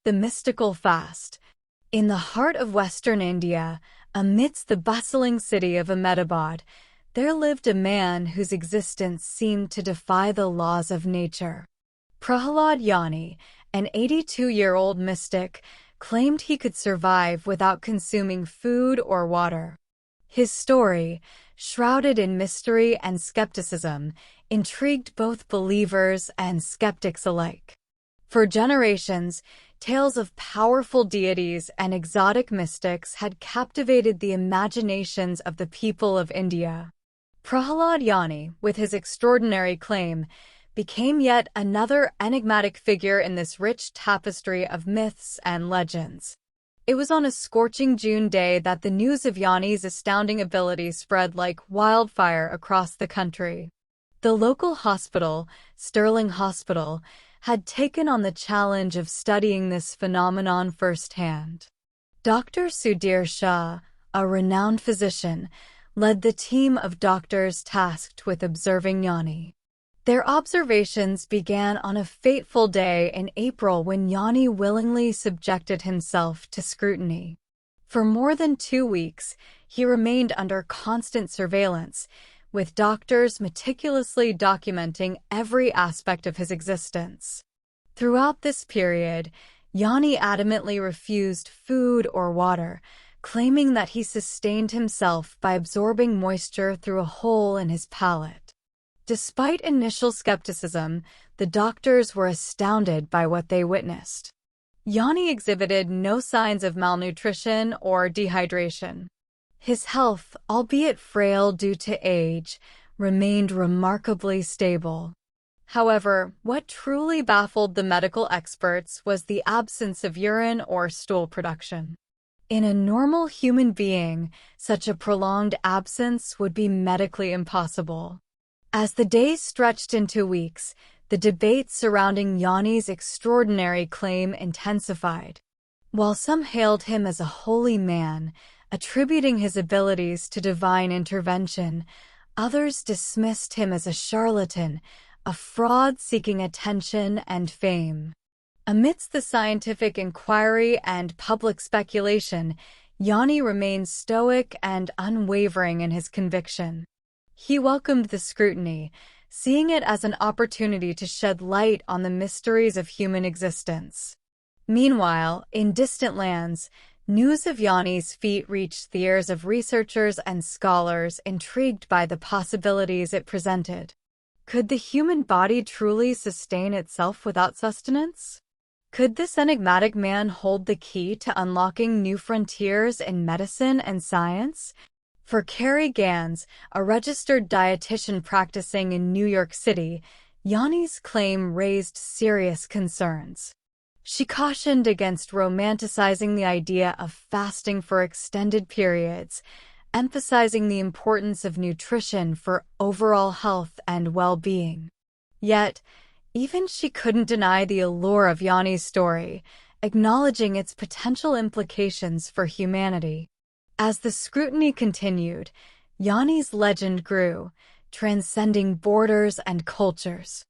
The mystical fast. In the heart of western India, amidst the bustling city of Ahmedabad, there lived a man whose existence seemed to defy the laws of nature. Prahlad Jani, an 82-year-old mystic, claimed he could survive without consuming food or water. His story, shrouded in mystery and skepticism, intrigued both believers and skeptics alike. For generations, tales of powerful deities and exotic mystics had captivated the imaginations of the people of India. Prahlad Jani, with his extraordinary claim, became yet another enigmatic figure in this rich tapestry of myths and legends. It was on a scorching June day that the news of Jani's astounding ability spread like wildfire across the country. The local hospital, Sterling Hospital, had taken on the challenge of studying this phenomenon firsthand. Dr. Sudhir Shah, a renowned physician, led the team of doctors tasked with observing Jani. Their observations began on a fateful day in April when Jani willingly subjected himself to scrutiny. For more than 2 weeks, he remained under constant surveillance, with doctors meticulously documenting every aspect of his existence. Throughout this period, Jani adamantly refused food or water, claiming that he sustained himself by absorbing moisture through a hole in his palate. Despite initial skepticism, the doctors were astounded by what they witnessed. Jani exhibited no signs of malnutrition or dehydration. His health, albeit frail due to age, remained remarkably stable. However, what truly baffled the medical experts was the absence of urine or stool production. In a normal human being, such a prolonged absence would be medically impossible. As the days stretched into weeks, the debate surrounding Jani's extraordinary claim intensified. While some hailed him as a holy man, attributing his abilities to divine intervention, others dismissed him as a charlatan, a fraud seeking attention and fame. Amidst the scientific inquiry and public speculation, Jani remained stoic and unwavering in his conviction. He welcomed the scrutiny, seeing it as an opportunity to shed light on the mysteries of human existence. Meanwhile, in distant lands, news of Jani's feat reached the ears of researchers and scholars intrigued by the possibilities it presented. Could the human body truly sustain itself without sustenance? Could this enigmatic man hold the key to unlocking new frontiers in medicine and science? For Carrie Gans, a registered dietitian practicing in New York City, Jani's claim raised serious concerns. She cautioned against romanticizing the idea of fasting for extended periods, emphasizing the importance of nutrition for overall health and well-being. Yet, even she couldn't deny the allure of Jani's story, acknowledging its potential implications for humanity. As the scrutiny continued, Jani's legend grew, transcending borders and cultures.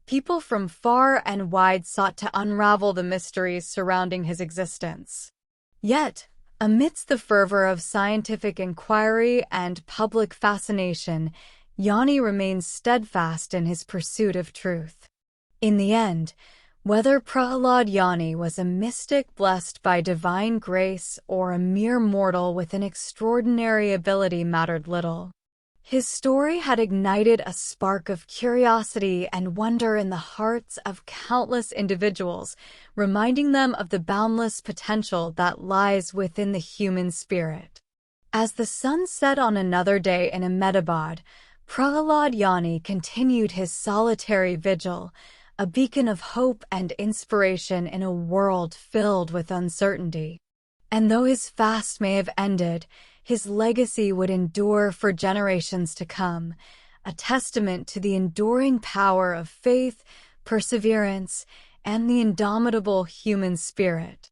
People from far and wide sought to unravel the mysteries surrounding his existence. Yet, amidst the fervor of scientific inquiry and public fascination, Jani remained steadfast in his pursuit of truth. In the end, whether Prahlad Jani was a mystic blessed by divine grace or a mere mortal with an extraordinary ability mattered little. His story had ignited a spark of curiosity and wonder in the hearts of countless individuals, reminding them of the boundless potential that lies within the human spirit. As the sun set on another day in Ahmedabad, Prahlad Jani continued his solitary vigil, a beacon of hope and inspiration in a world filled with uncertainty. And though his fast may have ended, his legacy would endure for generations to come, a testament to the enduring power of faith, perseverance, and the indomitable human spirit.